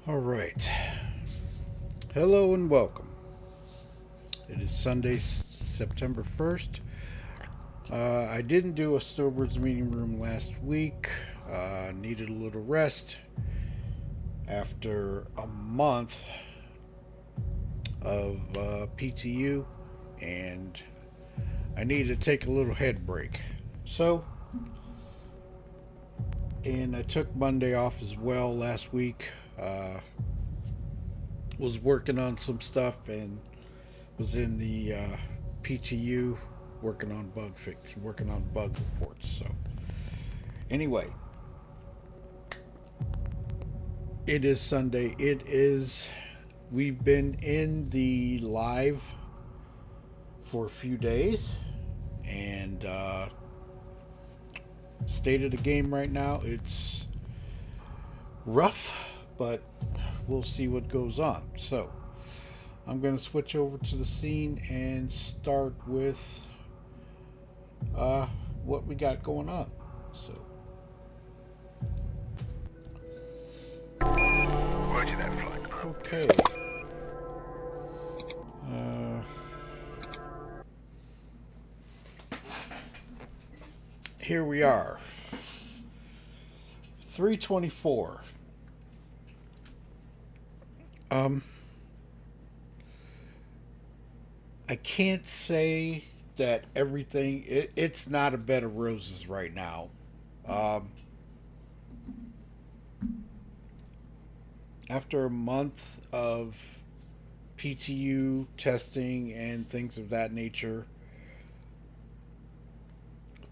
All right. Hello and welcome. It is Sunday, September 1st. I didn't do a Snowbirds meeting room last week. Needed a little rest after a month of PTU, and I needed to take a little head break. So, and I took Monday off as well last week. Was working on some stuff and was in the PTU working on bug reports. So anyway, it is Sunday. We've been in the live for a few days, and state of the game right now, it's rough, but we'll see what goes on. So I'm going to switch over to the scene and start with uh, what we got going on. So, Roger that, flight. okay. Uh, Here we are. 324. Um, I can't say that it's not a bed of roses right now. Um, After a month of PTU testing and things of that nature,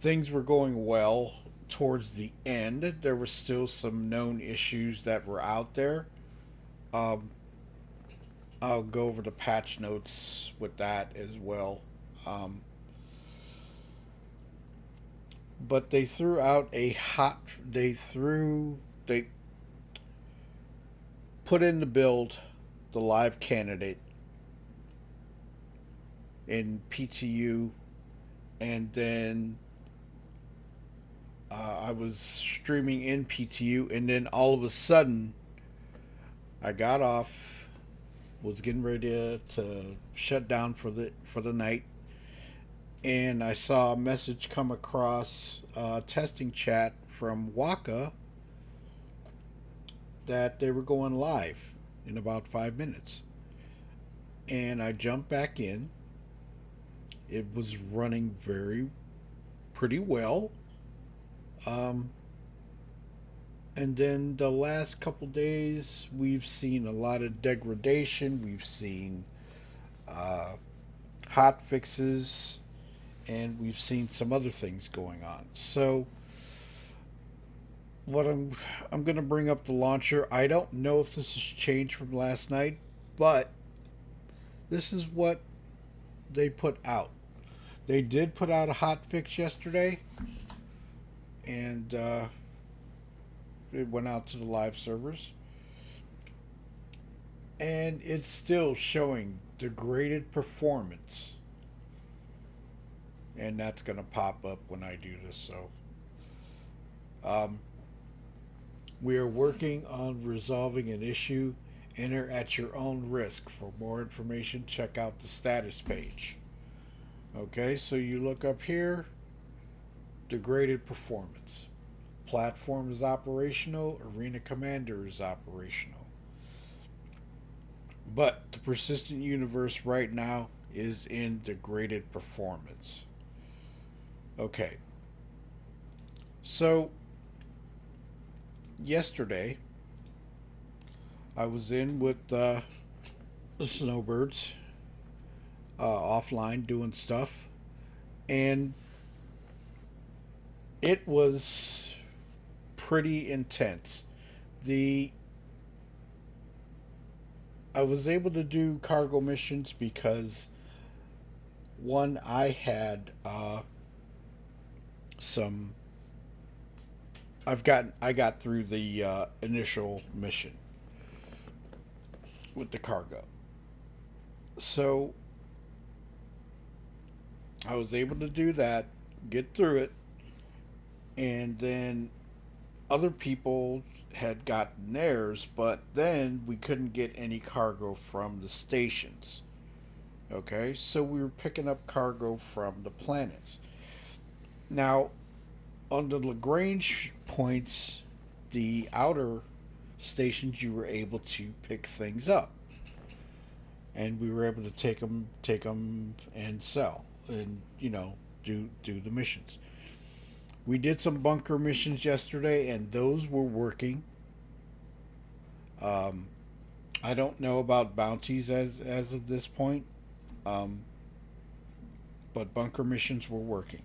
things were going well towards the end. There were still some known issues that were out there. Um, I'll go over the patch notes with that as well. Um, but they threw out a hot. They put in the build the live candidate in PTU, and then I was streaming in PTU, and then all of a sudden I got off, was getting ready to shut down for the night, and I saw a message come across testing chat from Waka that they were going live in about 5 minutes. And I jumped back in. It was running pretty well. Um, and then the last couple days, we've seen a lot of degradation. We've seen uh, hot fixes, and we've seen some other things going on. So what I'm going to bring up the launcher. I don't know if this has changed from last night, but this is what they put out. They did put out a hot fix yesterday, and it went out to the live servers, and it's still showing degraded performance, and that's going to pop up when I do this. So, um, we are working on resolving an issue. Enter at your own risk. For more information, check out the status page. Okay, so you look up here, degraded performance. Platform is operational, Arena Commander is operational. But the persistent universe right now is in degraded performance. Okay, so yesterday I was in with the Snowbirds offline doing stuff, and it was pretty intense. The I was able to do cargo missions because one, I had some. I got through the initial mission with the cargo, so I was able to do that, get through it, and then Other people had gotten theirs, but then we couldn't get any cargo from the stations. Okay, so we were picking up cargo from the planets. Now, on the Lagrange points, the outer stations, you were able to pick things up, and we were able to take them, and sell, and do the missions. We did some bunker missions yesterday, and those were working. Um, I don't know about bounties as of this point, um, but bunker missions were working.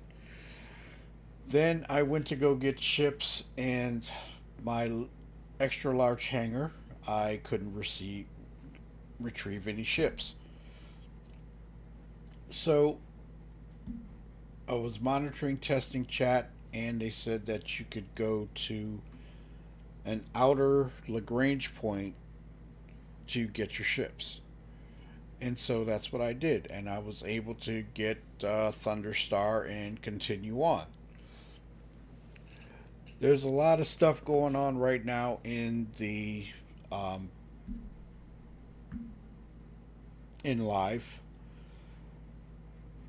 Then I went to go get ships, and my extra large hangar, I couldn't retrieve any ships. So I was monitoring testing chat, and they said that you could go to an outer Lagrange point to get your ships. And so that's what I did, and I was able to get Thunderstar and continue on. There's a lot of stuff going on right now um, in life,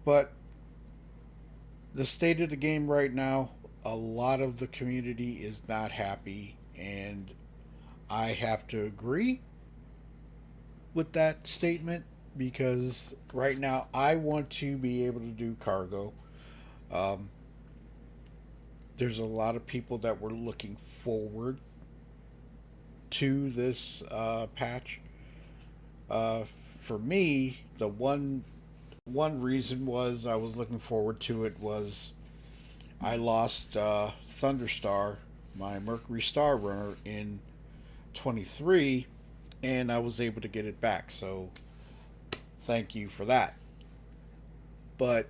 but the state of the game right now, a lot of the community is not happy, and I have to agree with that statement because right now I want to be able to do cargo. Um, there's a lot of people that were looking forward to this patch. Uh, for me, the one reason was I was looking forward to it was I lost Thunderstar, my Mercury Star Runner, in 23, and I was able to get it back. So thank you for that. But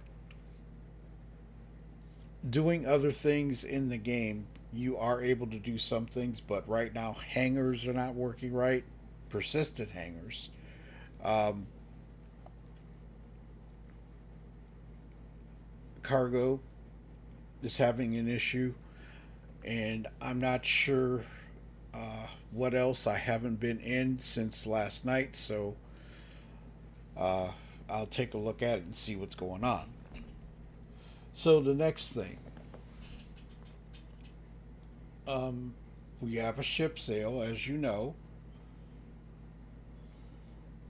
doing other things in the game, you are able to do some things, but right now hangars are not working right. Persistent hangars. Um, Cargo is having an issue, and I'm not sure what else. I haven't been in since last night, so uh, I'll take a look at it and see what's going on. So the next thing, um, we have a ship sale, as you know.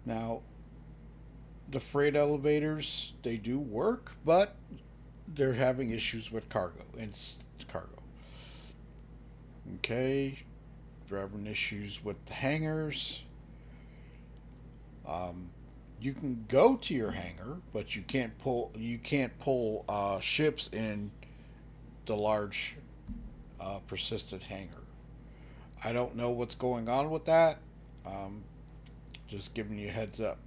Now, the freight elevators, they do work, but they're having issues with cargo and cargo. Okay, they're having issues with the hangars. Um, you can go to your hangar, but you can't pull ships in the large persistent hangar. I don't know what's going on with that. Um, just giving you a heads up.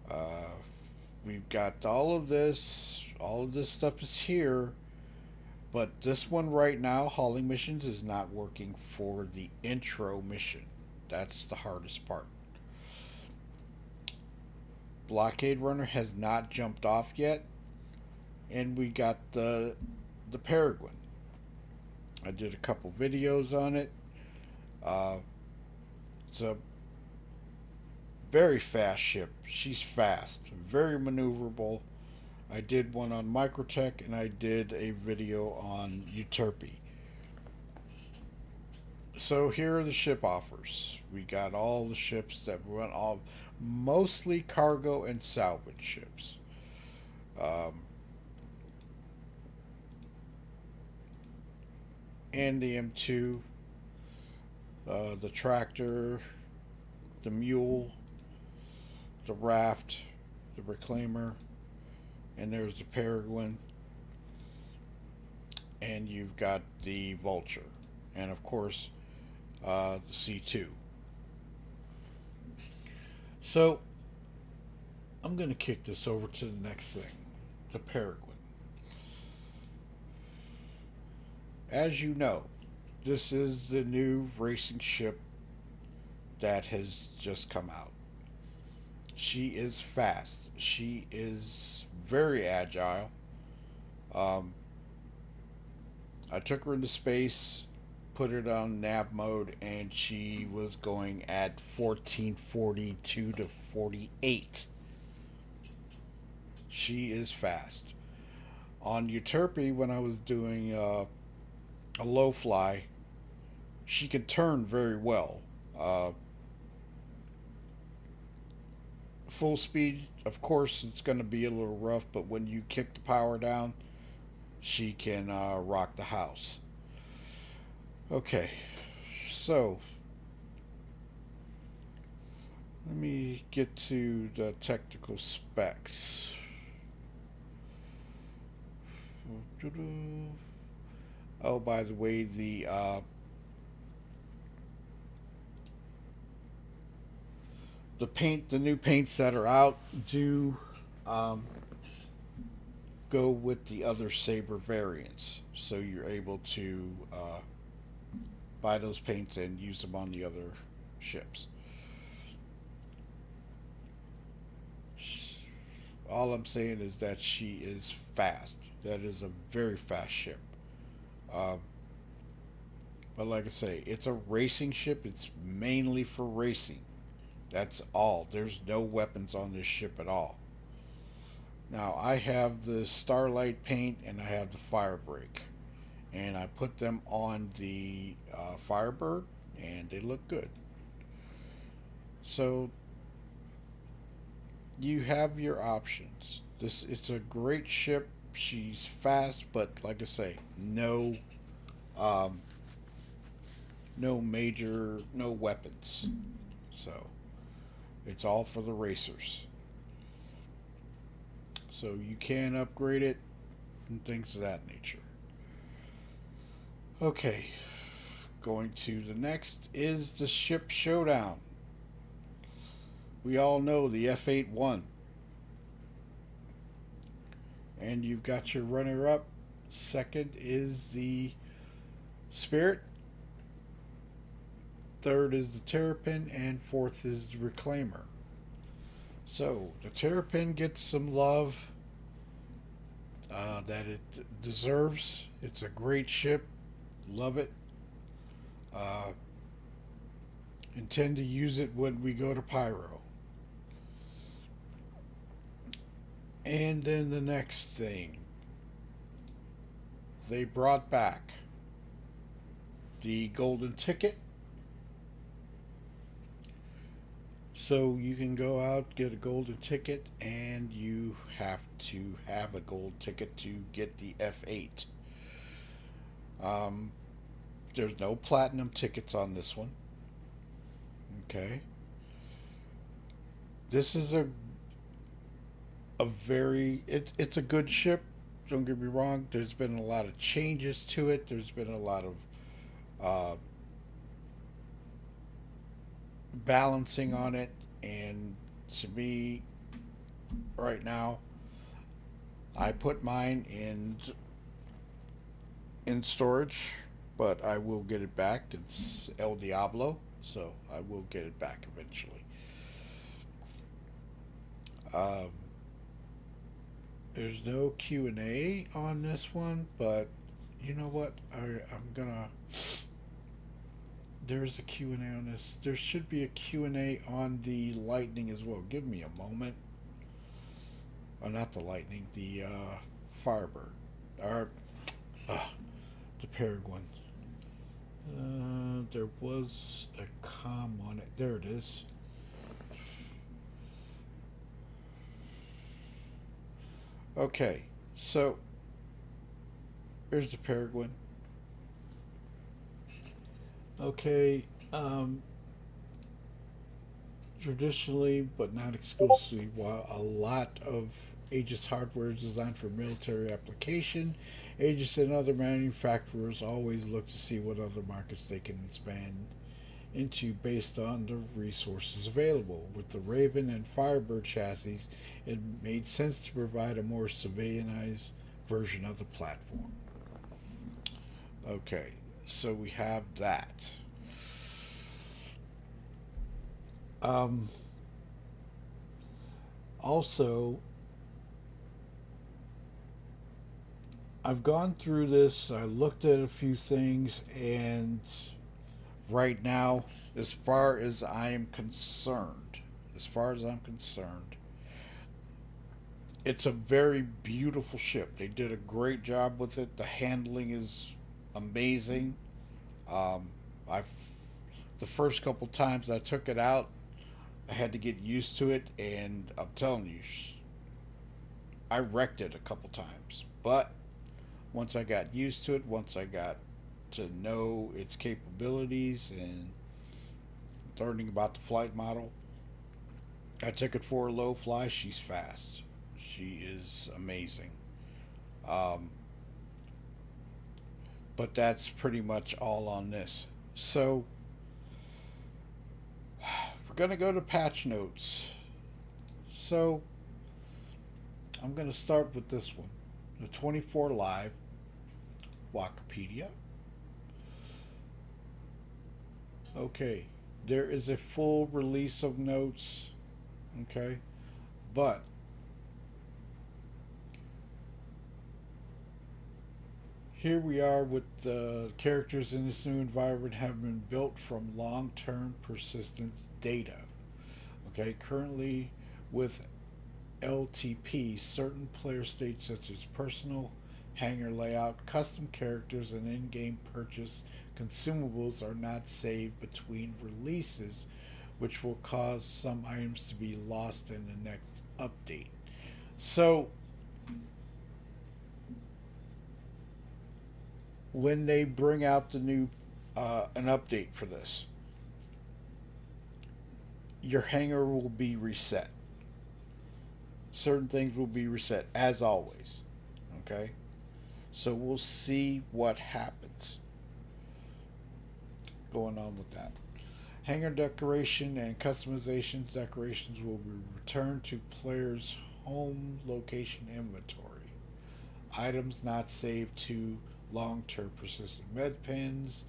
Uh, we've got all of this. All of this stuff is here, but this one right now, hauling missions, is not working for the intro mission. That's the hardest part. Blockade Runner has not jumped off yet, and we got the Peregrine. I did a couple videos on it. Uh, it's a very fast ship. She's fast, very maneuverable. I did one on Microtech, and I did a video on Euterpe. So here are the ship offers. We got all the ships that run all mostly cargo and salvage ships. Um, and the M2, the tractor, the mule, the raft, the reclaimer, and there's the peregrine, and you've got the vulture, and of course the C2. So I'm going to kick this over to the next thing, the peregrine. As you know, this is the new racing ship that has just come out. She is fast. She is very agile. Um, I took her into space, put it on nav mode, and she was going at 1442 to 48. She is fast. On Euterpe, when I was doing a low fly, she can turn very well. Uh, Full speed, of course, it's going to be a little rough, but when you kick the power down, she can rock the house. Okay, so let me get to the technical specs. Oh, by the way, the new paints that are out do um, go with the other Saber variants, so you're able to buy those paints and use them on the other ships. All I'm saying is that she is fast. That is a very fast ship. Um, but like I say, it's a racing ship. It's mainly for racing. That's all. There's no weapons on this ship at all. Now I have the Starlight paint and I have the Firebreak, and I put them on the Firebird, and they look good. So you have your options. This It's a great ship. She's fast, but like I say, um, no weapons. So it's all for the racers. So you can upgrade it and things of that nature. Okay, going to the next is the ship showdown. We all know the F8 won, and you've got your runner up. Second is the Spirit. Third is the Terrapin, and fourth is the Reclaimer. So the Terrapin gets some love that it deserves. It's a great ship. Love it. Uh, Intend to use it when we go to Pyro. And then the next thing, they brought back the golden ticket. So you can go out, get a golden ticket, and you have to have a gold ticket to get the F8. Um, there's no platinum tickets on this one. Okay. This is it's a good ship. Don't get me wrong. There's been a lot of changes to it. There's been a lot of uh, balancing on it, and to me, right now, I put mine in storage, but I will get it back. It's El Diablo, so I will get it back eventually. Um, there's no Q&A on this one, but you know what? I'm gonna. There's a Q&A on this. There should be a Q&A on the Lightning as well. Give me a moment. Oh, not the Lightning. The Firebird. Or uh, the Peregrine. There was a com on it. There it is. Okay, so here's the Peregrine. Okay, traditionally, but not exclusively, while a lot of Aegis hardware is designed for military application, Aegis and other manufacturers always look to see what other markets they can expand into based on the resources available. With the Raven and Firebird chassis, it made sense to provide a more civilianized version of the platform. Okay, so we have that. Um, Also, I've gone through this. I looked at a few things, and right now, as far as I am concerned, as far as I'm concerned, it's a very beautiful ship. They did a great job with it. The handling is amazing. Um, I the first couple times I took it out, I had to get used to it, and I'm telling you, I wrecked it a couple times. But once I got used to it, once I got to know its capabilities and learning about the flight model, I took it for a low fly. She's fast. She is amazing. Um, but that's pretty much all on this. So we're going to go to patch notes. So I'm going to start with this one, the 24 Live Wikipedia. Okay, there is a full release of notes. Okay, but here we are with the characters in this new environment have been built from long term persistence data. Okay, currently with LTP, certain player states such as personal, hangar layout, custom characters, and in game purchase consumables are not saved between releases, which will cause some items to be lost in the next update. So, when they bring out the new an update for this, your hangar will be reset. Certain things will be reset as always. Okay? So we'll see what happens going on with that. Hangar decoration and customization decorations will be returned to players' home location inventory. Items not saved to long-term persistent med pins,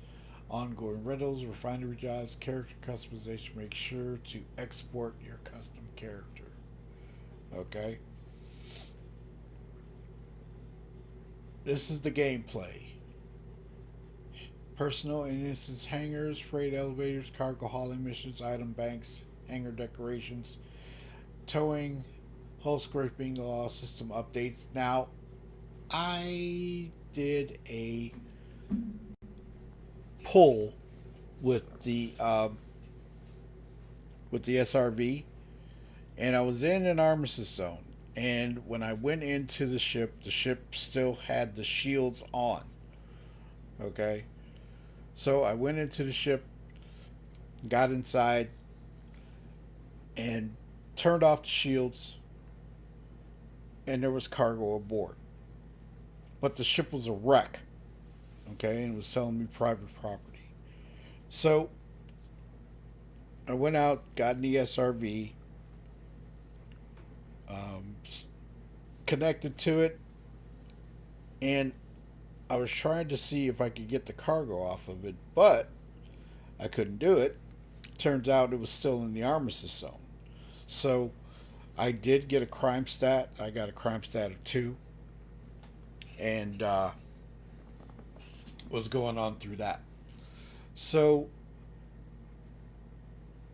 ongoing rentals, refinery jobs, character customization. Make sure to export your custom character. Okay? This is the gameplay. Personal and instance hangars, freight elevators, cargo hauling missions, item banks, hangar decorations, towing, hull scraping, law system updates. Now, I did a pull with the SRV, and I was in an armistice zone. And when I went into the ship still had the shields on. Okay, so I went into the ship, got inside, and turned off the shields, and there was cargo aboard. But the ship was a wreck, okay, and it was telling me private property. So I went out, got in the SRV, um, connected to it, and I was trying to see if I could get the cargo off of it, but I couldn't do it. Turns out it was still in the armistice zone. So I did get a crime stat. I got a crime stat of 2, and was going on through that. So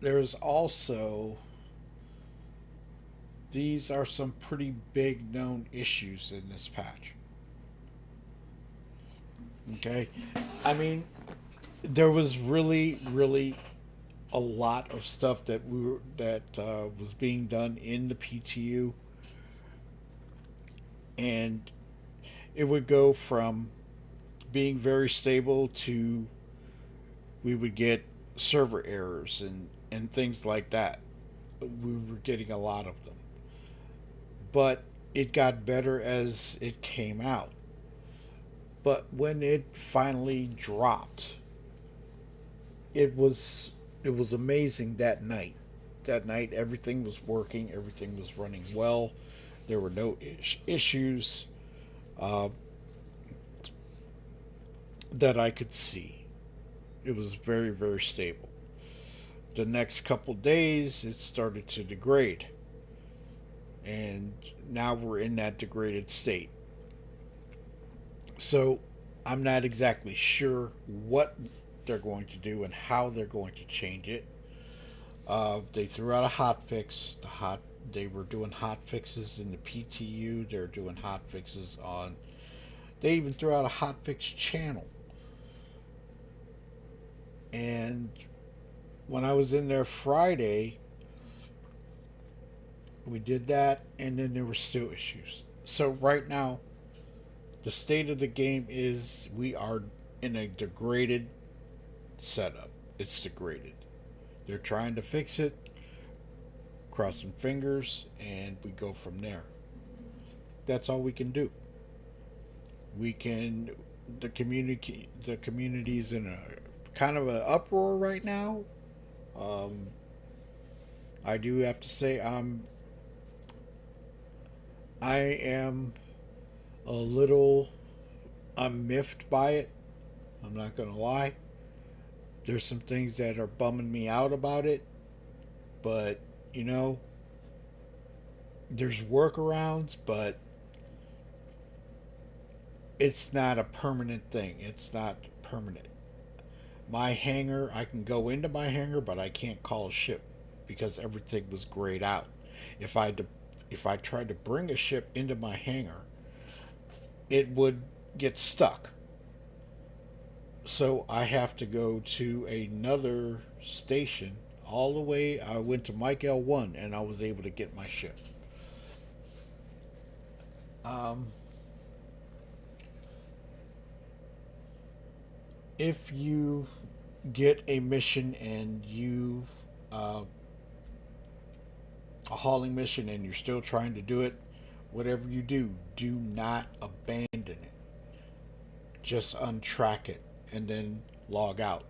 there's also, these are some pretty big known issues in this patch. Okay, I mean, there was really a lot of stuff that was being done in the PTU, and it would go from being very stable to we would get server errors and things like that. We were getting a lot of them, but it got better as it came out. But when it finally dropped, it was amazing that night. That night, everything was working, everything was running well. There were no issues uh, that I could see. It was very stable. The next couple days, it started to degrade, and now we're in that degraded state. So I'm not exactly sure what they're going to do and how they're going to change it. They threw out a hot fix. They were doing hot fixes in the PTU. They're doing hot fixes on. They even threw out a hot fix channel. And when I was in there Friday, we did that, and then there were still issues. So right now, the state of the game is we are in a degraded setup. It's degraded. They're trying to fix it, crossing fingers, and we go from there. That's all we can do. We can the community's in a kind of an uproar right now. Um, I do have to say I am a little I'm miffed by it. I'm not gonna lie. There's some things that are bumming me out about it, but you know, there's workarounds, but it's not a permanent thing. It's not permanent. My hangar, I can go into my hangar, but I can't call a ship because everything was grayed out. If I if I tried to bring a ship into my hangar, it would get stuck. So I have to go to another station all the way. I went to Mike L1 and I was able to get my ship. Um, if you get a mission and you a hauling mission and you're still trying to do it, whatever you do, do not abandon it. Just untrack it and then log out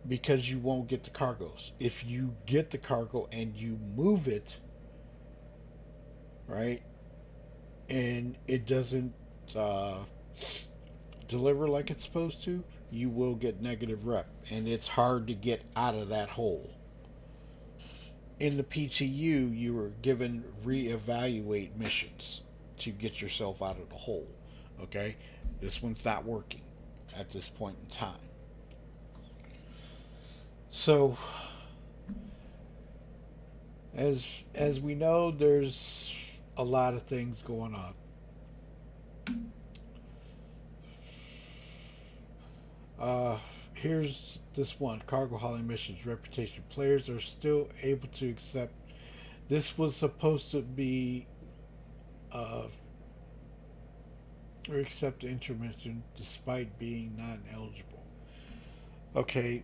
because you won't get the cargoes. If you get the cargo and you move it, right, and it doesn't uh, deliver like it's supposed to, you will get negative rep, and it's hard to get out of that hole. In the PTU, you were given reevaluate missions to get yourself out of the hole. Okay, this one's not working at this point in time. So, as we know, there's a lot of things going on. Here's this one: cargo hauling missions reputation. Players are still able to accept. This was supposed to be uh, or accept intermission despite being non eligible. Okay,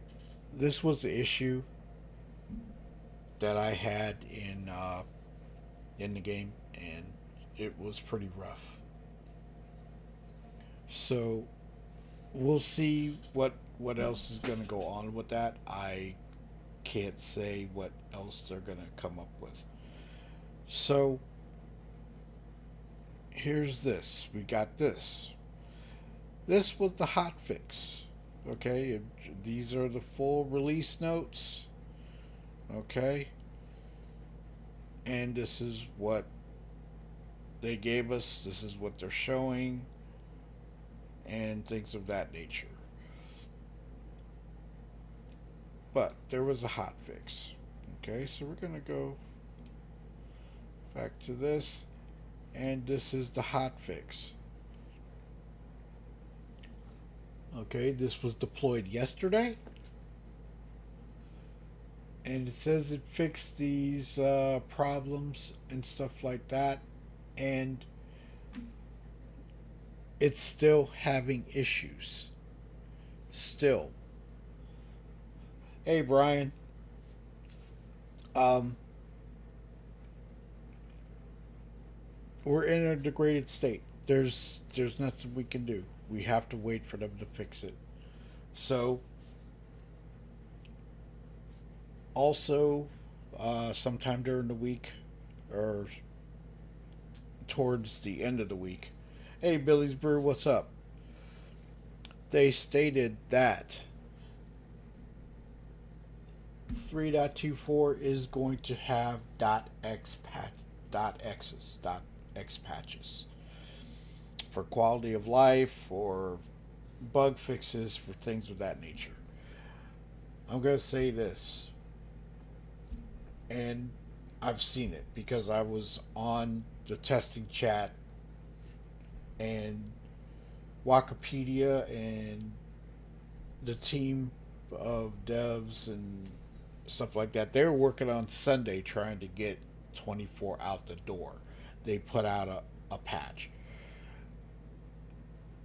this was the issue that I had in the game, and it was pretty rough. So we'll see what else is going to go on with that. I can't say what else they're going to come up with. So here's this. We got this. This was the hot fix. Okay, these are the full release notes. Okay, and this is what they gave us. This is what they're showing, and things of that nature. But there was a hot fix. Okay, so we're gonna go back to this, and this is the hot fix. Okay, this was deployed yesterday, and it says it fixed these problems and stuff like that, and it's still having issues. Still. Hey, Brian. Um, we're in a degraded state. There's nothing we can do. We have to wait for them to fix it. So, also, sometime during the week or towards the end of the week, hey, Billy's Brew, what's up? They stated that 3.24 is going to have .x patches. for quality of life or bug fixes for things of that nature. I'm going to say this, and I've seen it because I was on the testing chat, and Wikipedia and the team of devs and stuff like that, they were working on Sunday trying to get 24 out the door. They put out a patch.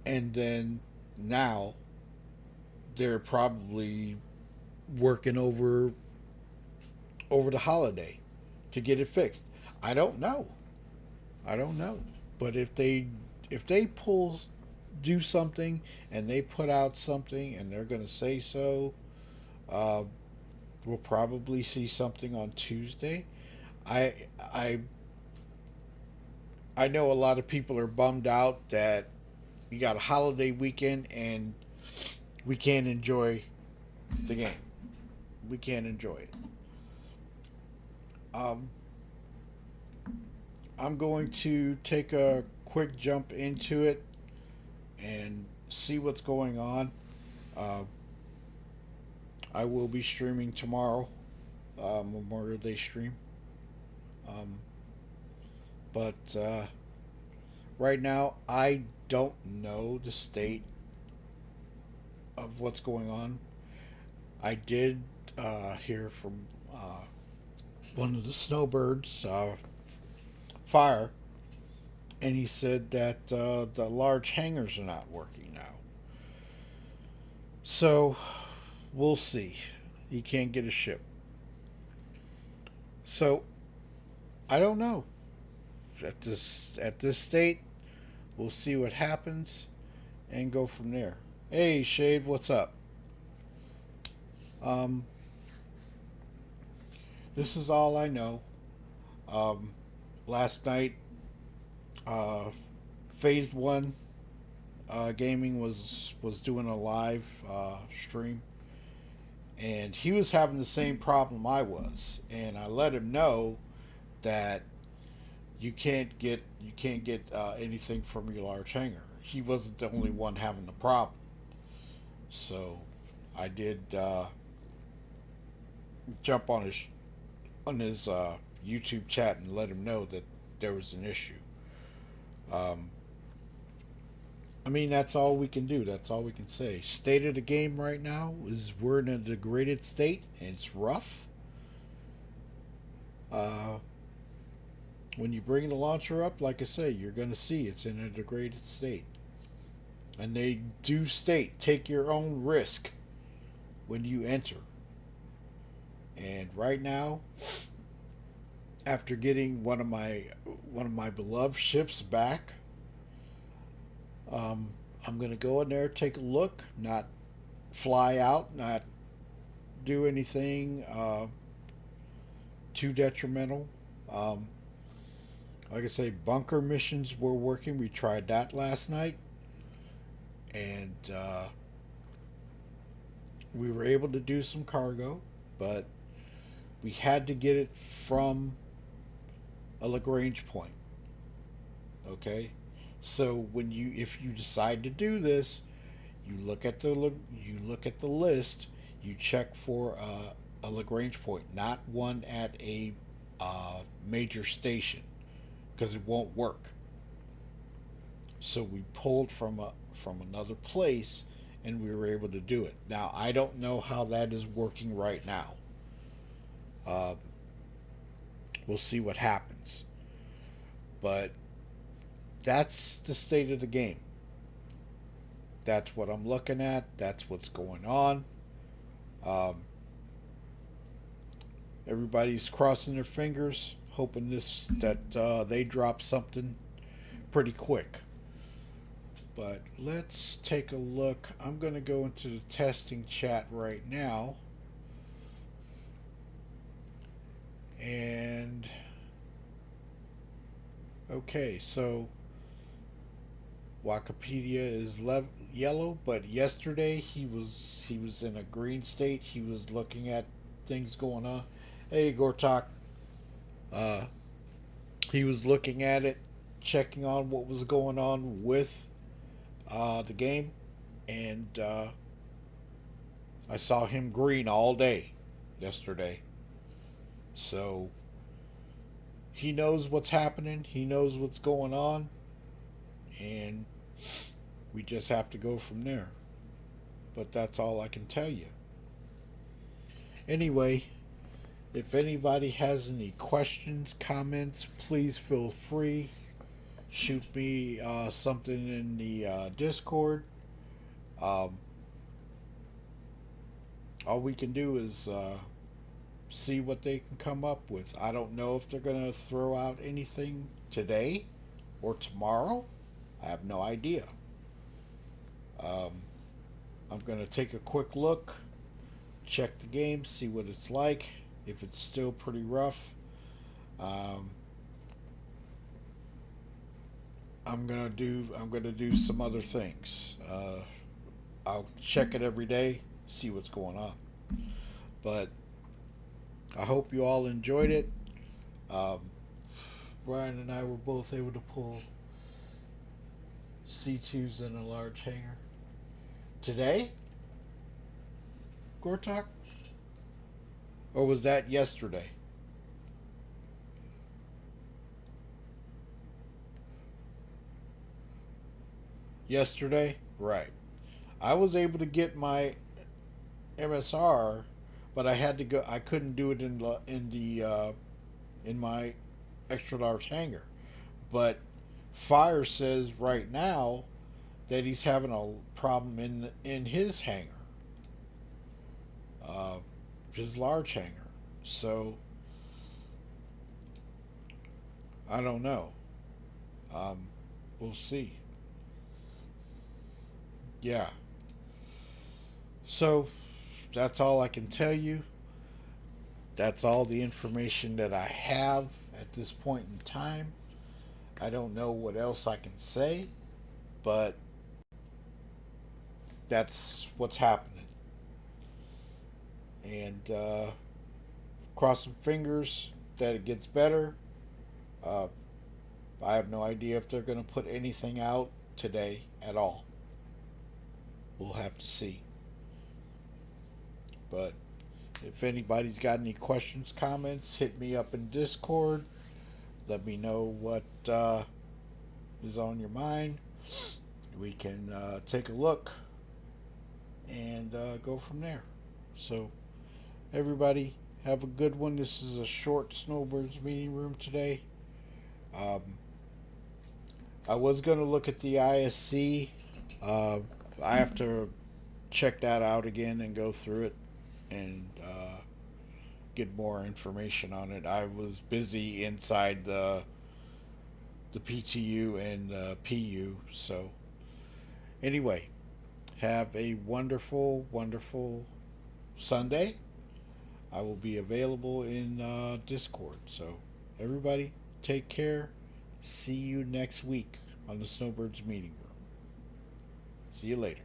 And then now they're probably working over the holiday to get it fixed. I don't know. I don't know. But if they do something and they put out something and they're going to say so, uh, we'll probably see something on Tuesday. I I I know a lot of people are bummed out that we got a holiday weekend and we can't enjoy the game. We can't enjoy it. Um, I'm going to take a quick jump into it and see what's going on. Uh, I will be streaming tomorrow, Memorial Day stream. Um, but right now, I don't know the state of what's going on. I did hear from one of the Snowbirds, Fire, and he said that the large hangars are not working now. So we'll see. He can't get a ship. So I don't know. At this state, we'll see what happens and go from there. Hey, Shade, what's up? Um, this is all I know. Um, Last night, uh, Phase One Gaming was doing a live stream, and he was having the same problem I was, and I let him know that you can't get anything from your large hangar. He wasn't the only one having the problem, so I did jump on his YouTube chat and let him know that there was an issue. Um, I mean, that's all we can do. That's all we can say. State of the game right now is we're in a degraded state, and it's rough. Uh, when you bring the launcher up, like I say, you're going to see it's in a degraded state. And they do state take your own risk when you enter. And right now, after getting one of my beloved ships back, I'm gonna go in there, take a look, not fly out, not do anything too detrimental. Um, like I say, bunker missions were working. We tried that last night, and we were able to do some cargo, but we had to get it from a Lagrange point. Okay, so if you decide to do this, you look at the list. You check for a Lagrange point, not one at a major station, because it won't work. So we pulled from another place, and we were able to do it. Now I don't know how that is working right now. Uh, we'll see what happens, but that's the state of the game. That's what I'm looking at. That's what's going on. Um, Everybody's crossing their fingers, hoping that they drop something pretty quick. But let's take a look. I'm going to go into the testing chat right now. And okay, so Wikipedia is yellow, but yesterday he was in a green state. He was looking at things going on. Hey, Gortok, uh, he was looking at it, checking on what was going on with the game, and I saw him green all day yesterday. So he knows what's happening. He knows what's going on, and we just have to go from there. But that's all I can tell you. Anyway, if anybody has any questions, comments, please feel free. Shoot me something in the Discord. Um, all we can do is see what they can come up with. I don't know if they're going to throw out anything today or tomorrow. I have no idea. Um, I'm going to take a quick look, check the game, see what it's like. If it's still pretty rough, um, I'm gonna do some other things. I'll check it every day, see what's going on. But I hope you all enjoyed it. Um, Brian and I were both able to pull C2s in a large hangar today. Gortok, or was that yesterday? Yesterday, right? I was able to get my MSR, but I had to go. I couldn't do it in my extra large hangar. But Fire says right now that he's having a problem in his hangar, uh, his large hangar. So I don't know. Um, we'll see. Yeah. So that's all I can tell you. That's all the information that I have at this point in time. I don't know what else I can say, but that's what's happening. And cross some fingers that it gets better. Uh, I have no idea if they're going to put anything out today at all. We'll have to see. But if anybody's got any questions, comments, hit me up in Discord. Let me know what is on your mind. We can take a look and go from there. So, everybody, have a good one. This is a short Snowbirds meeting room today. Um, I was going to look at the ISC. I have to check that out again and go through it and get more information on it. I was busy inside the PTU and PU. So anyway, have a wonderful, wonderful Sunday. I will be available in Discord. So everybody, take care. See you next week on the Snowbirds meeting room. See you later.